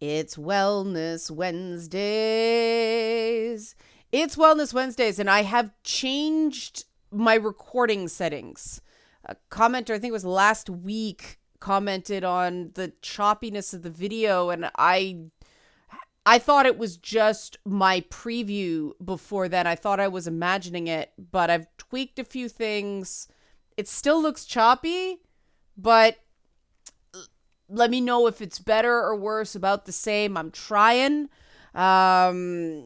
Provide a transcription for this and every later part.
It's Wellness Wednesdays. It's Wellness Wednesdays, and I have changed my recording settings. A commenter, I think it was last week, commented on the choppiness of the video, and I thought it was just my preview before then. I thought I was imagining it, but I've tweaked a few things. It still looks choppy, but let me know if it's better or worse, about the same. I'm trying. OBS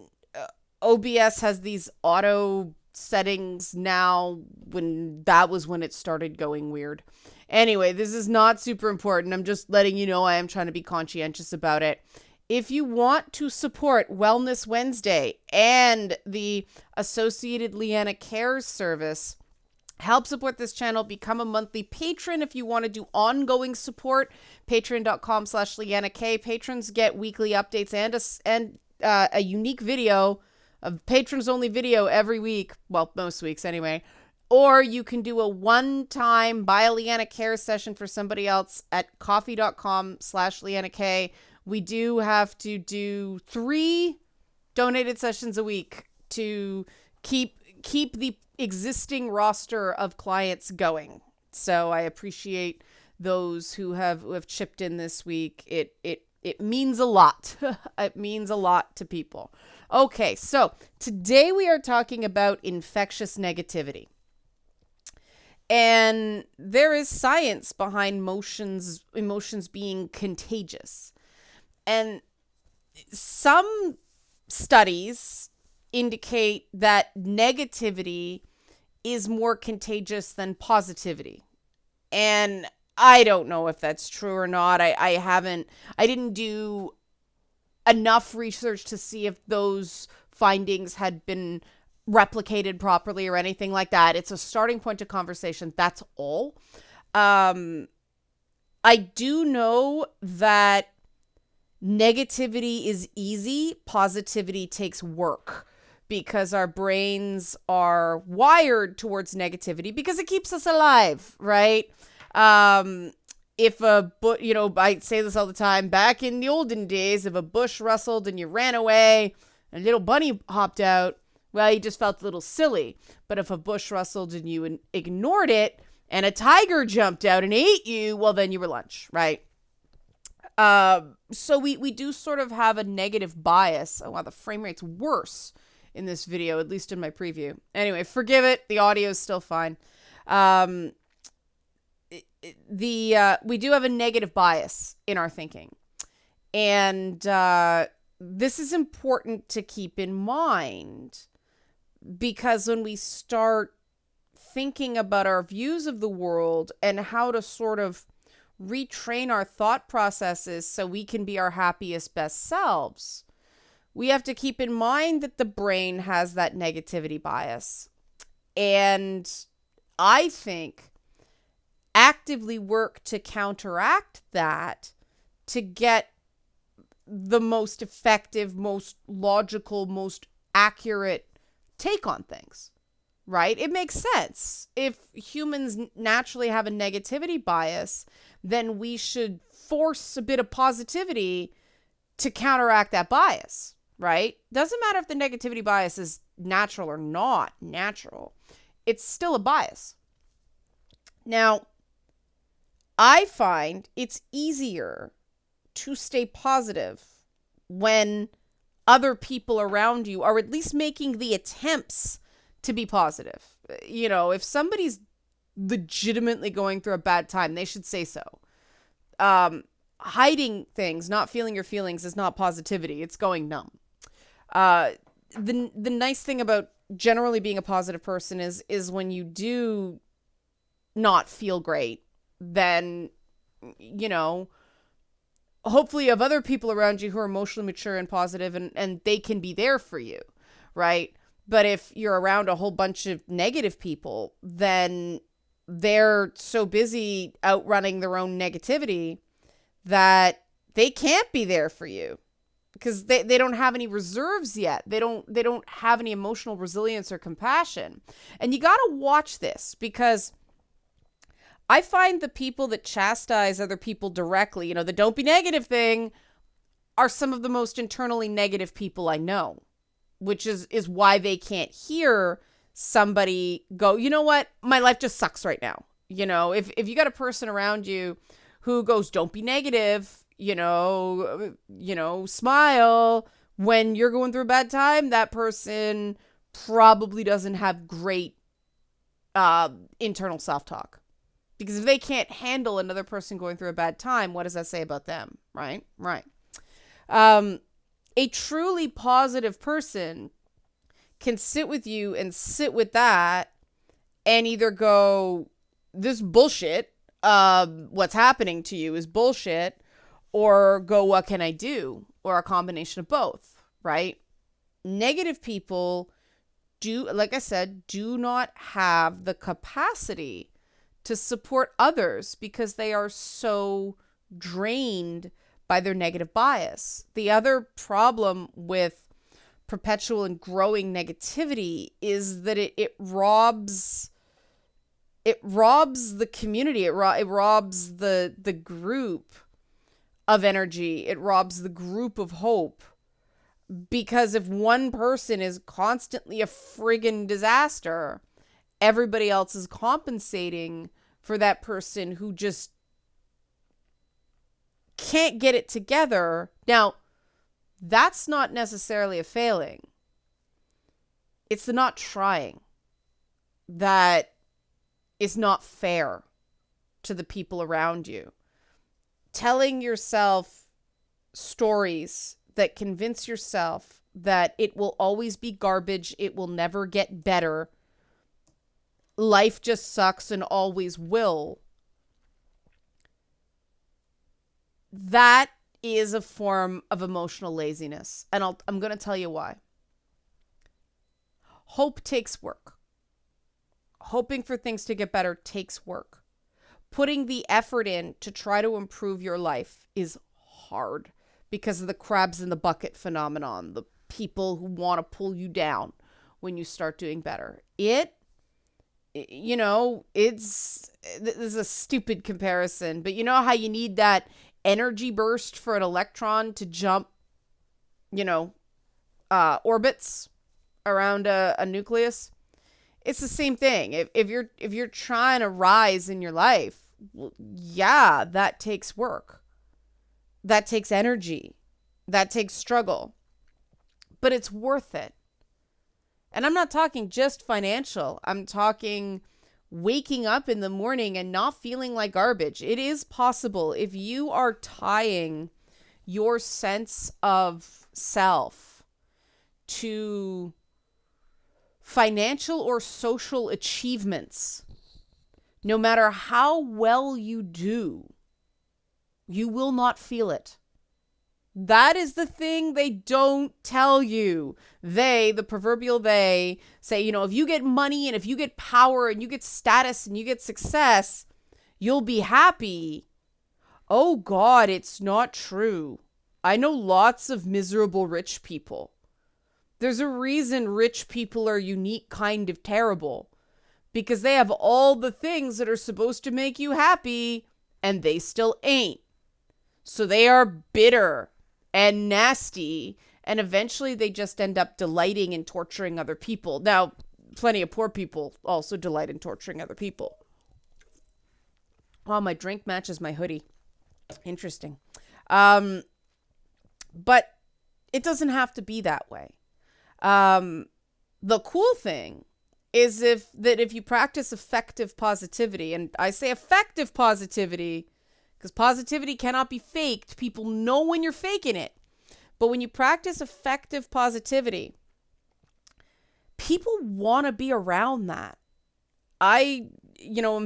has these auto settings now, when that was when it started going weird. Anyway, this is not super important. I'm just letting you know I am trying to be conscientious about it. If you want to support Wellness Wednesday and the associated Leanna Cares service, help support this channel, become a monthly patron if you want to do ongoing support. Patreon.com/Leanna K. Patrons get weekly updates and a unique video, a patrons only video every week. Well, most weeks anyway. Or you can do a one-time buy a Leanna Care session for somebody else at coffee.com/Leanna K. We do have to do 3 donated sessions a week to keep the existing roster of clients going. So I appreciate those who have chipped in this week. It means a lot. It means a lot to people. Okay, so today we are talking about infectious negativity. And there is science behind emotions being contagious. And some studies indicate that negativity is more contagious than positivity. And I don't know if that's true or not. I didn't do enough research to see if those findings had been replicated properly or anything like that. It's a starting point of conversation. That's all. I do know that negativity is easy. Positivity takes work, because our brains are wired towards negativity because it keeps us alive, right? I say this all the time. Back in the olden days, if a bush rustled and you ran away and a little bunny hopped out, well, you just felt a little silly. But if a bush rustled and you ignored it and a tiger jumped out and ate you, well, then you were lunch, right? So we do sort of have a negative bias. Oh, wow, the frame rate's worse in this video, at least in my preview. Anyway, forgive it. The audio is still fine. We do have a negative bias in our thinking. And this is important to keep in mind, because when we start thinking about our views of the world and how to sort of retrain our thought processes so we can be our happiest, best selves, we have to keep in mind that the brain has that negativity bias. And I think actively work to counteract that, to get the most effective, most logical, most accurate take on things, right? It makes sense. If humans naturally have a negativity bias, then we should force a bit of positivity to counteract that bias, right? Doesn't matter if the negativity bias is natural or not natural. It's still a bias. Now, I find it's easier to stay positive when other people around you are at least making the attempts to be positive. You know, if somebody's legitimately going through a bad time, they should say so. Hiding things, not feeling your feelings, is not positivity. It's going numb. The nice thing about generally being a positive person is when you do not feel great, then, you know, hopefully you have other people around you who are emotionally mature and positive, and they can be there for you, right? But if you're around a whole bunch of negative people, then they're so busy outrunning their own negativity that they can't be there for you, because they don't have any reserves yet. They don't have any emotional resilience or compassion. And you got to watch this, because I find the people that chastise other people directly, you know, the don't be negative thing, are some of the most internally negative people I know, which is why they can't hear somebody go, you know what, my life just sucks right now. If you got a person around you who goes, don't be negative, smile when you're going through a bad time, that person probably doesn't have great internal self-talk. Because if they can't handle another person going through a bad time, what does that say about them? Right. A truly positive person can sit with you and sit with that and either go, this bullshit, what's happening to you is bullshit, or go, what can I do? Or a combination of both, right? Negative people like I said, do not have the capacity to support others because they are so drained by their negative bias. The other problem with perpetual and growing negativity is that it robs the community. It robs the group of energy. It robs the group of hope. Because if one person is constantly a friggin' disaster, everybody else is compensating for that person who just can't get it together. Now, that's not necessarily a failing. It's the not trying that is not fair to the people around you. Telling yourself stories that convince yourself that it will always be garbage, it will never get better, life just sucks and always will. That is a form of emotional laziness. And I'm going to tell you why. Hope takes work. Hoping for things to get better takes work. Putting the effort in to try to improve your life is hard because of the crabs in the bucket phenomenon, the people who want to pull you down when you start doing better. This is a stupid comparison, but you know how you need that energy burst for an electron to jump, orbits around a nucleus? It's the same thing. If you're trying to rise in your life, well, yeah, that takes work. That takes energy. That takes struggle. But it's worth it. And I'm not talking just financial. I'm talking waking up in the morning and not feeling like garbage. It is possible if you are tying your sense of self to financial or social achievements. No matter how well you do, you will not feel it. That is the thing they don't tell you. The proverbial they, say, if you get money and if you get power and you get status and you get success, you'll be happy. Oh God, it's not true. I know lots of miserable rich people. There's a reason rich people are unique kind of terrible. Because they have all the things that are supposed to make you happy and they still ain't. So they are bitter and nasty, and eventually they just end up delighting in torturing other people. Now, plenty of poor people also delight in torturing other people. Oh, my drink matches my hoodie. Interesting. But it doesn't have to be that way. The cool thing is if you practice effective positivity, and I say effective positivity because positivity cannot be faked. People know when you're faking it. But when you practice effective positivity, people want to be around that. I'm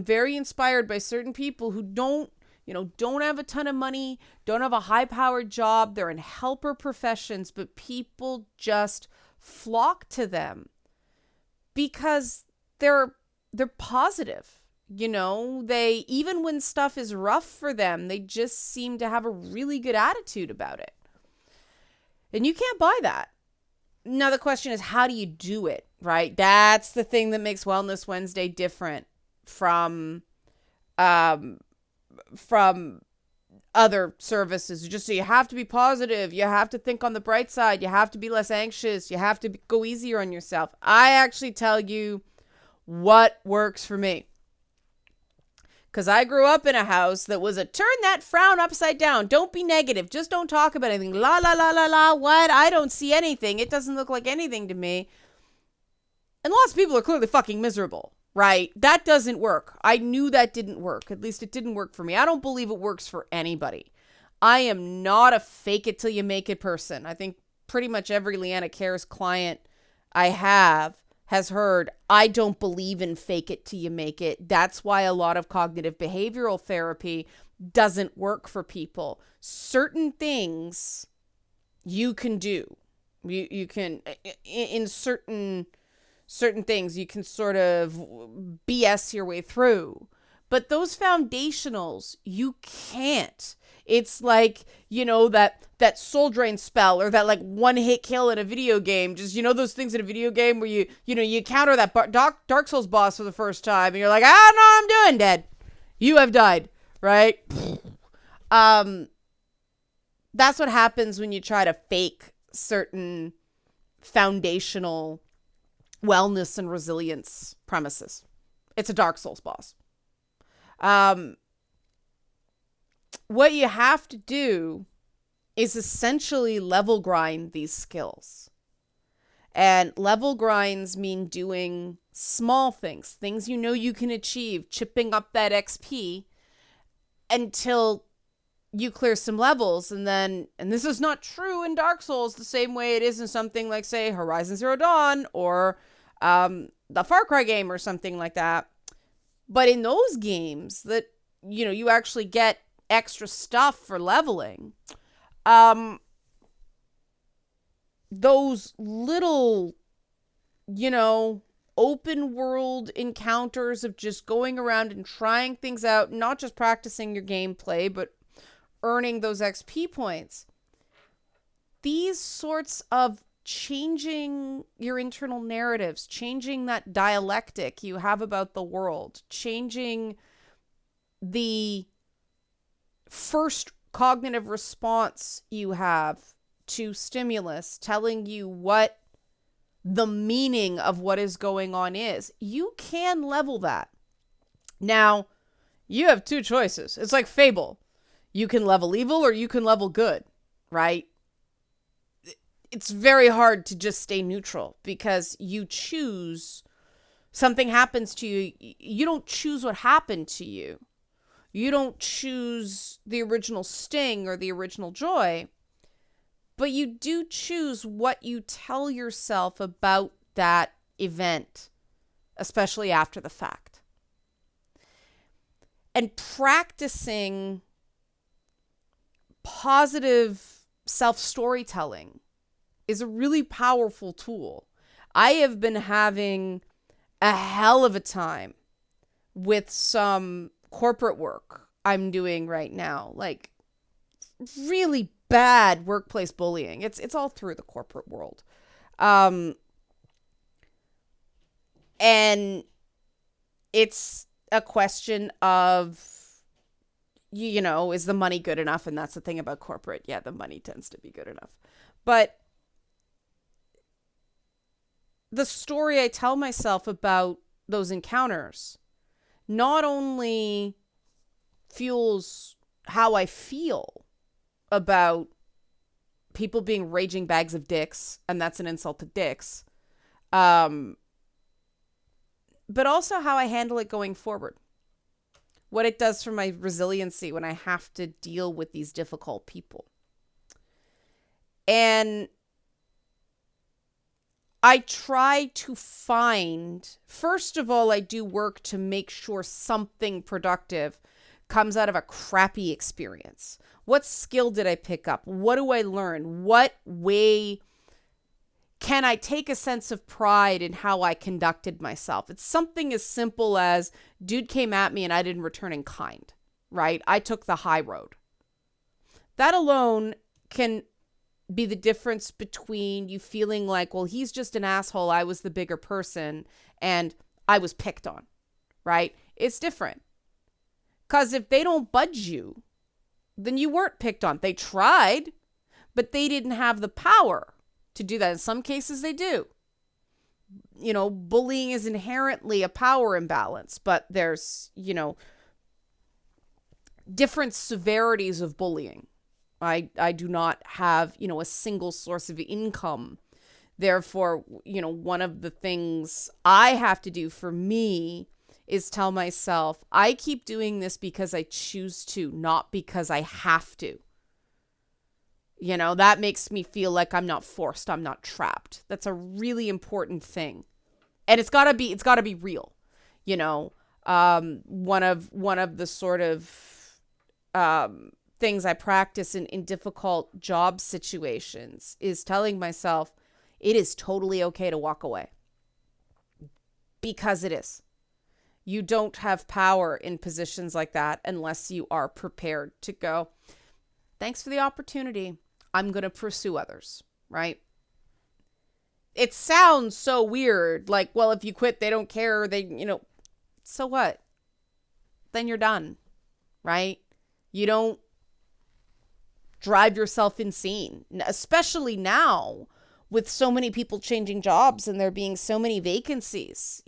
very inspired by certain people who don't have a ton of money, don't have a high-powered job, they're in helper professions, but people just flock to them because they're positive. They, even when stuff is rough for them, they just seem to have a really good attitude about it. And you can't buy that. Now the question is, how do you do it, right? That's the thing that makes Wellness Wednesday different from other services. Just so you have to be positive. You have to think on the bright side. You have to be less anxious. You have to go easier on yourself. I actually tell you what works for me. Because I grew up in a house that was a turn that frown upside down. Don't be negative. Just don't talk about anything. La, la, la, la, la. What? I don't see anything. It doesn't look like anything to me. And lots of people are clearly fucking miserable, right? That doesn't work. I knew that didn't work. At least it didn't work for me. I don't believe it works for anybody. I am not a fake it till you make it person. I think pretty much every Leanna Cares client I have has heard, I don't believe in fake it till you make it. That's why a lot of cognitive behavioral therapy doesn't work for people. Certain things you can do. You can, in certain things, you can sort of BS your way through. But those foundationals, you can't. It's like, that soul drain spell or that like one hit kill in a video game. Just, those things in a video game where you encounter that Dark Souls boss for the first time and you're like, I don't know what I'm doing, dead. You have died, right? That's what happens when you try to fake certain foundational wellness and resilience premises. It's a Dark Souls boss. What you have to do is essentially level grind these skills. And level grinds mean doing small things you can achieve, chipping up that XP until you clear some levels. And this is not true in Dark Souls the same way it is in something like, say, Horizon Zero Dawn or the Far Cry game or something like that. But in those games that, you actually get extra stuff for leveling, those little, open world encounters of just going around and trying things out, not just practicing your gameplay, but earning those XP points. These sorts of changing your internal narratives, changing that dialectic you have about the world, changing the first cognitive response you have to stimulus, telling you what the meaning of what is going on is. You can level that. Now, you have two choices. It's like Fable. You can level evil or you can level good, right? It's very hard to just stay neutral because you choose, something happens to you. You don't choose what happened to you. You don't choose the original sting or the original joy, but you do choose what you tell yourself about that event, especially after the fact. And practicing positive self-storytelling is a really powerful tool. I have been having a hell of a time with some corporate work I'm doing right now, like really bad workplace bullying. It's all through the corporate world. And it's a question of, is the money good enough? And that's the thing about corporate. Yeah, the money tends to be good enough. But the story I tell myself about those encounters not only fuels how I feel about people being raging bags of dicks, and that's an insult to dicks, but also how I handle it going forward. What it does for my resiliency when I have to deal with these difficult people. And I try to find, first of all, I do work to make sure something productive comes out of a crappy experience. What skill did I pick up? What do I learn? What way can I take a sense of pride in how I conducted myself? It's something as simple as, dude came at me and I didn't return in kind, right? I took the high road. That alone can be the difference between you feeling like, well, he's just an asshole, I was the bigger person, and I was picked on, right? It's different. Because if they don't budge you, then you weren't picked on. They tried, but they didn't have the power to do that. In some cases, they do. Bullying is inherently a power imbalance, but there's, different severities of bullying. I do not have, a single source of income. Therefore, one of the things I have to do for me is tell myself, I keep doing this because I choose to, not because I have to. That makes me feel like I'm not forced, I'm not trapped. That's a really important thing. And it's gotta be real. One of the sort of things I practice in difficult job situations is telling myself it is totally okay to walk away. Because it is. You don't have power in positions like that unless you are prepared to go, thanks for the opportunity. I'm going to pursue others, right? It sounds so weird. Like, well, if you quit, they don't care. So what? Then you're done, right? You don't drive yourself insane, especially now with so many people changing jobs and there being so many vacancies.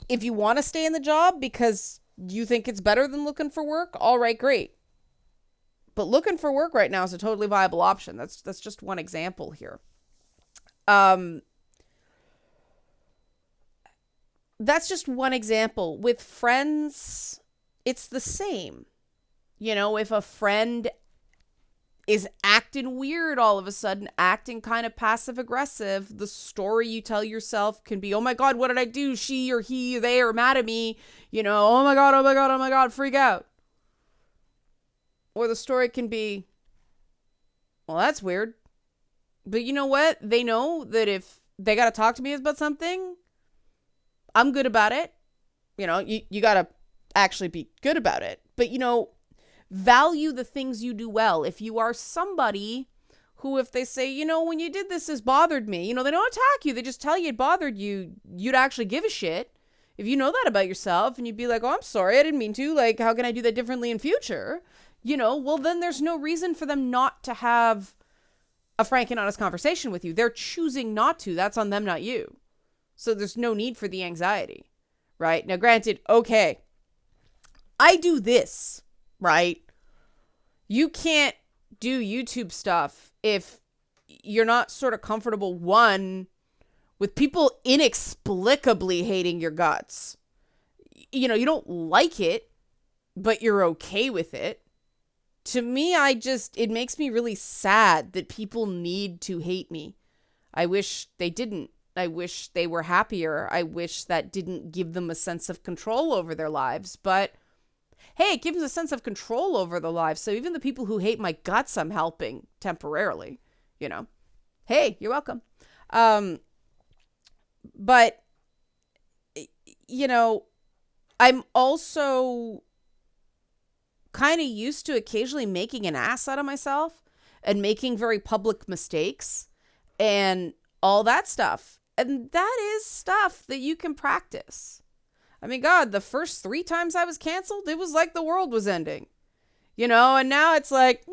If you want to stay in the job because you think it's better than looking for work, all right, great. But looking for work right now is a totally viable option. That's just one example here. That's just one example. With friends, it's the same. If a friend is acting weird all of a sudden, acting kind of passive aggressive, the story you tell yourself can be, oh my God, what did I do? She or he, they are mad at me. Oh my God, oh my God, oh my God, freak out. Or the story can be, well, that's weird. But you know what? They know that if they got to talk to me about something, I'm good about it. You got to actually be good about it. But, value the things you do well. If you are somebody who, if they say, when you did this bothered me, they don't attack you. They just tell you it bothered you. You'd actually give a shit. If you know that about yourself and you'd be like, oh, I'm sorry, I didn't mean to. Like, how can I do that differently in future? Well, then there's no reason for them not to have a frank and honest conversation with you. They're choosing not to. That's on them, not you. So there's no need for the anxiety, right? Now, granted, okay, I do this, right? You can't do YouTube stuff if you're not sort of comfortable, one, with people inexplicably hating your guts. You don't like it, but you're okay with it. To me, it makes me really sad that people need to hate me. I wish they didn't. I wish they were happier. I wish that didn't give them a sense of control over their lives. But hey, it gives them a sense of control over their lives. So even the people who hate my guts, I'm helping temporarily, Hey, you're welcome. But, I'm also kind of used to occasionally making an ass out of myself and making very public mistakes and all that stuff. And that is stuff that you can practice. I mean, God, the first 3 times I was canceled, it was like the world was ending, and now it's like,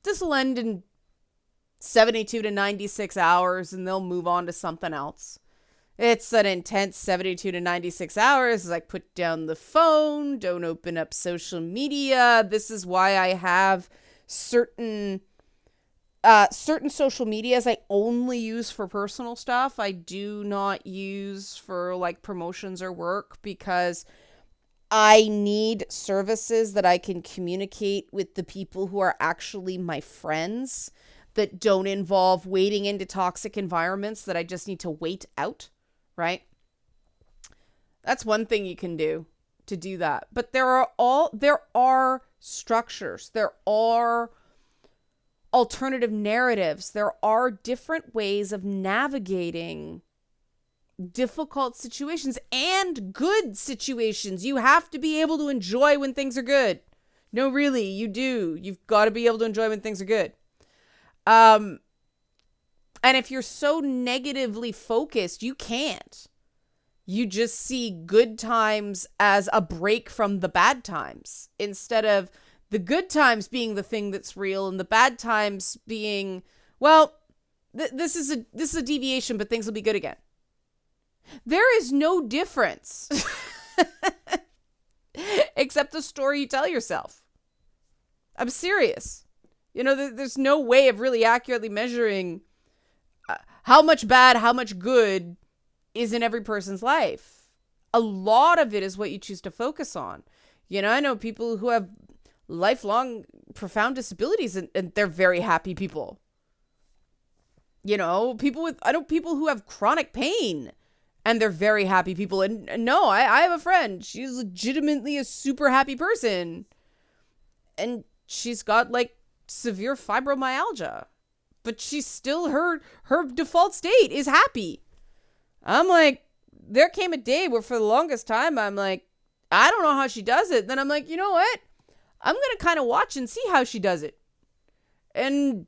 this will end in 72 to 96 hours and they'll move on to something else. It's an intense 72 to 96 hours. Like, put down the phone, don't open up social media. This is why I have certain social medias I only use for personal stuff. I do not use for like promotions or work because I need services that I can communicate with the people who are actually my friends, that don't involve wading into toxic environments that I just need to wait out. Right? That's one thing you can do to do that. But there are structures. There are alternative narratives. There are different ways of navigating difficult situations and good situations. You have to be able to enjoy when things are good. No, really, you do. You've got to be able to enjoy when things are good. And if you're so negatively focused, you can't. You just see good times as a break from the bad times instead of The good times being the thing that's real, and the bad times being, well, this is a deviation, but things will be good again. There is no difference except the story you tell yourself. I'm serious. There's no way of really accurately measuring how much bad, how much good is in every person's life. A lot of it is what you choose to focus on. I know people who have lifelong profound disabilities and they're very happy people. I know people who have chronic pain and they're very happy people. And no, I have a friend. She's legitimately a super happy person. And she's got like severe fibromyalgia. But she's still, her default state is happy. I'm like, there came a day where for the longest time, I'm like, I don't know how she does it. Then I'm like, you know what? I'm going to kind of watch and see how she does it. And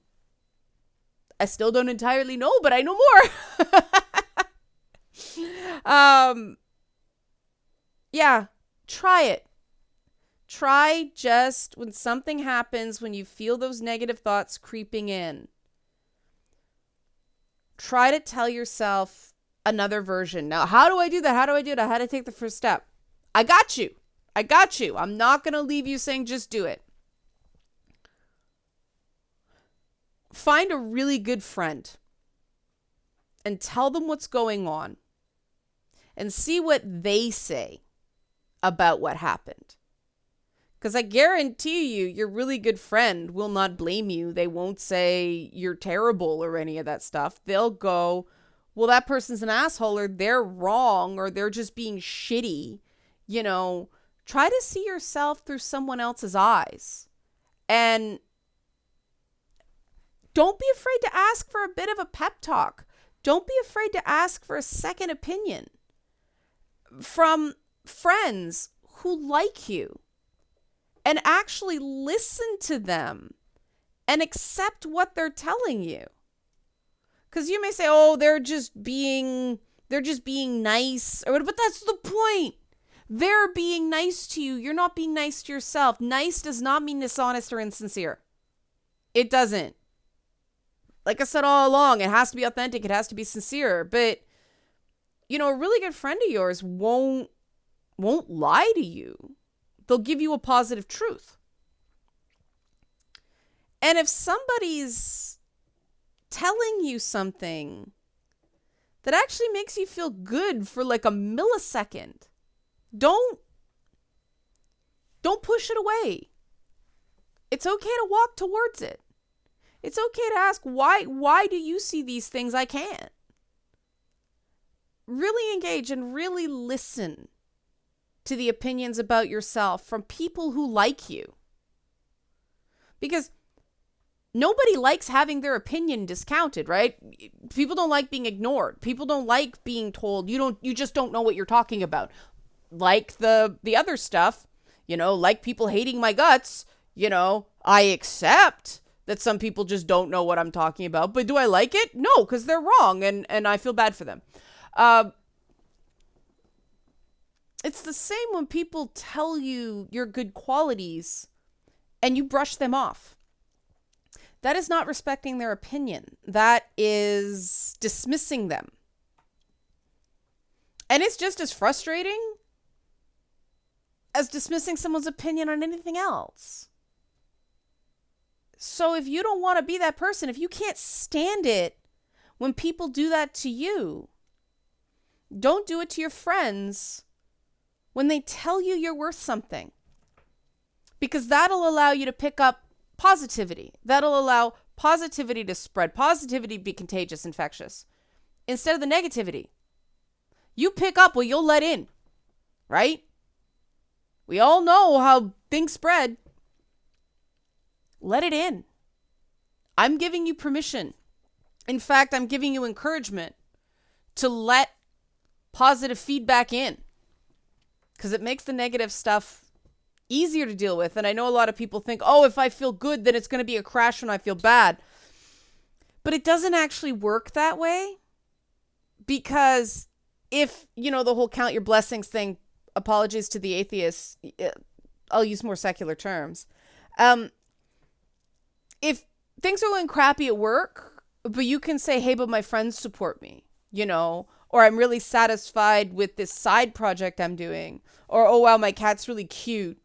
I still don't entirely know, but I know more. Yeah, try it. Try just when something happens, when you feel those negative thoughts creeping in, try to tell yourself another version. Now, how do I do that? How do I take the first step? I got you. I'm not going to leave you saying just do it. Find a really good friend and tell them what's going on and see what they say about what happened. Because I guarantee you, your really good friend will not blame you. They won't say you're terrible or any of that stuff. They'll go, well, that person's an asshole, or they're wrong, or they're just being shitty. Try to see yourself through someone else's eyes. And don't be afraid to ask for a bit of a pep talk. Don't be afraid to ask for a second opinion from friends who like you. And actually listen to them and accept what they're telling you. Because you may say, oh, they're just being nice. But that's the point. They're being nice to you. You're not being nice to yourself. Nice does not mean dishonest or insincere. It doesn't. Like I said all along, it has to be authentic. It has to be sincere. But, a really good friend of yours won't lie to you. They'll give you a positive truth. And if somebody's telling you something that actually makes you feel good for like a millisecond, don't push it away. It's okay to walk towards it. It's okay to ask, why do you see these things I can't? Really engage and really listen to the opinions about yourself from people who like you. Because nobody likes having their opinion discounted, right? People don't like being ignored. People don't like being told you just don't know what you're talking about. Like the other stuff, like people hating my guts, I accept that some people just don't know what I'm talking about. But do I like it? No, because they're wrong and I feel bad for them. It's the same when people tell you your good qualities and you brush them off. That is not respecting their opinion. That is dismissing them. And it's just as frustrating as dismissing someone's opinion on anything else. So if you don't want to be that person, if you can't stand it when people do that to you, don't do it to your friends when they tell you you're worth something. Because that'll allow you to pick up positivity. That'll allow positivity to spread. Positivity to be contagious, infectious. Instead of the negativity. You pick up what you'll let in. Right? We all know how things spread. Let it in. I'm giving you permission. In fact, I'm giving you encouragement to let positive feedback in. Because it makes the negative stuff easier to deal with. And I know a lot of people think, oh, if I feel good, then it's going to be a crash when I feel bad. But it doesn't actually work that way. Because if, the whole count your blessings thing, apologies to the atheists, I'll use more secular terms. If things are going crappy at work, but you can say, hey, but my friends support me, or I'm really satisfied with this side project I'm doing, or, oh, wow, my cat's really cute.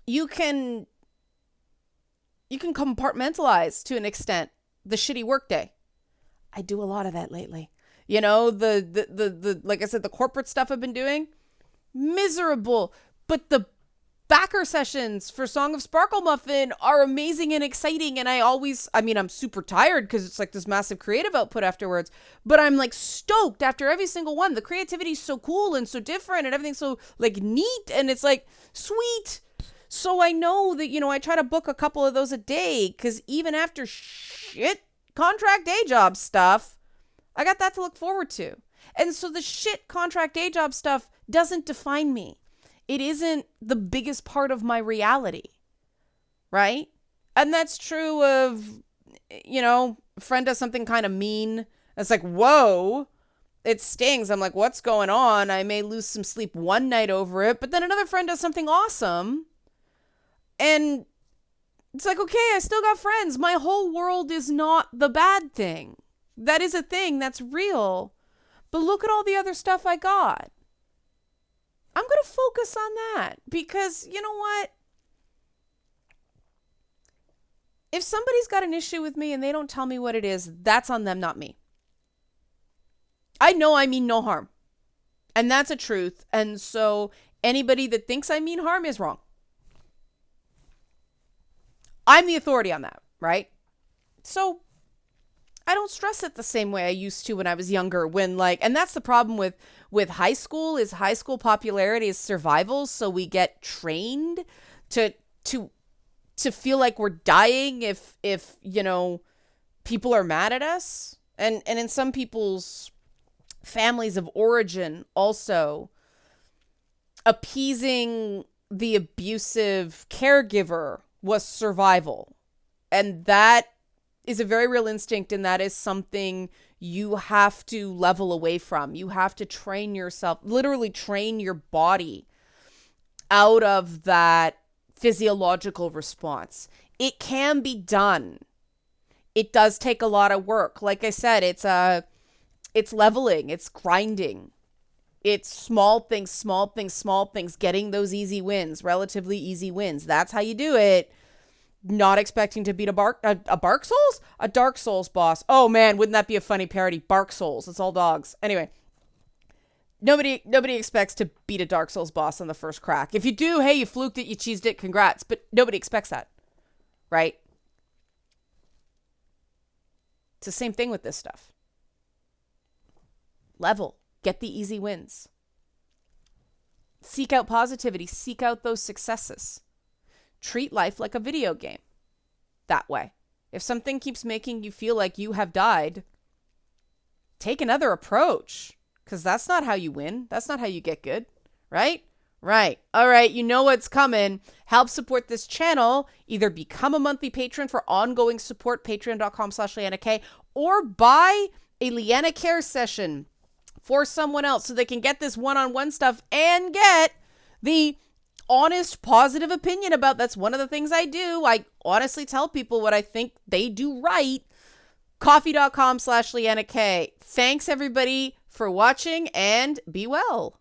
You can compartmentalize to an extent the shitty workday. I do a lot of that lately. The like I said, the corporate stuff I've been doing, miserable. But the backer sessions for Song of Sparkle Muffin are amazing and exciting. And I'm super tired because it's like this massive creative output afterwards. But I'm like stoked after every single one. The creativity is so cool and so different and everything's so like neat. And it's like, sweet. So I know that, I try to book a couple of those a day because even after shit contract day job stuff, I got that to look forward to. And so the shit contract day job stuff doesn't define me. It isn't the biggest part of my reality, right? And that's true of, a friend does something kind of mean. It's like, whoa, it stings. I'm like, what's going on? I may lose some sleep one night over it, but then another friend does something awesome. And it's like, okay, I still got friends. My whole world is not the bad thing. That is a thing. That's real. But look at all the other stuff I got. I'm going to focus on that because you know what? If somebody's got an issue with me and they don't tell me what it is, that's on them, not me. I know I mean no harm. And that's a truth. And so anybody that thinks I mean harm is wrong. I'm the authority on that, right? So I don't stress it the same way I used to when I was younger, and that's the problem with high school is high school popularity is survival. So we get trained to feel like we're dying if people are mad at us. And in some people's families of origin also, appeasing the abusive caregiver was survival. And that is a very real instinct, and that is something you have to level away from. You have to train yourself, literally train your body out of that physiological response. It can be done. It does take a lot of work. Like I said, it's leveling, it's grinding. It's small things, getting those easy wins, relatively easy wins. That's how you do it. Not expecting to beat a Dark Souls boss. Oh man, wouldn't that be a funny parody? Bark Souls. It's all dogs. Anyway, nobody expects to beat a Dark Souls boss on the first crack. If you do, hey, you fluked it, you cheesed it, congrats. But nobody expects that, right? It's the same thing with this stuff. Level. Get the easy wins. Seek out positivity. Seek out those successes. Treat life like a video game. That way. If something keeps making you feel like you have died, take another approach. Because that's not how you win. That's not how you get good. Right? Right. All right. You know what's coming. Help support this channel. Either become a monthly patron for ongoing support, patreon.com/LeannaK, or buy a Leanna Care session for someone else so they can get this one-on-one stuff and get the honest, positive opinion about. That's one of the things I do. I honestly tell people what I think they do right. Coffee.com/LeannaK. Thanks everybody for watching and be well.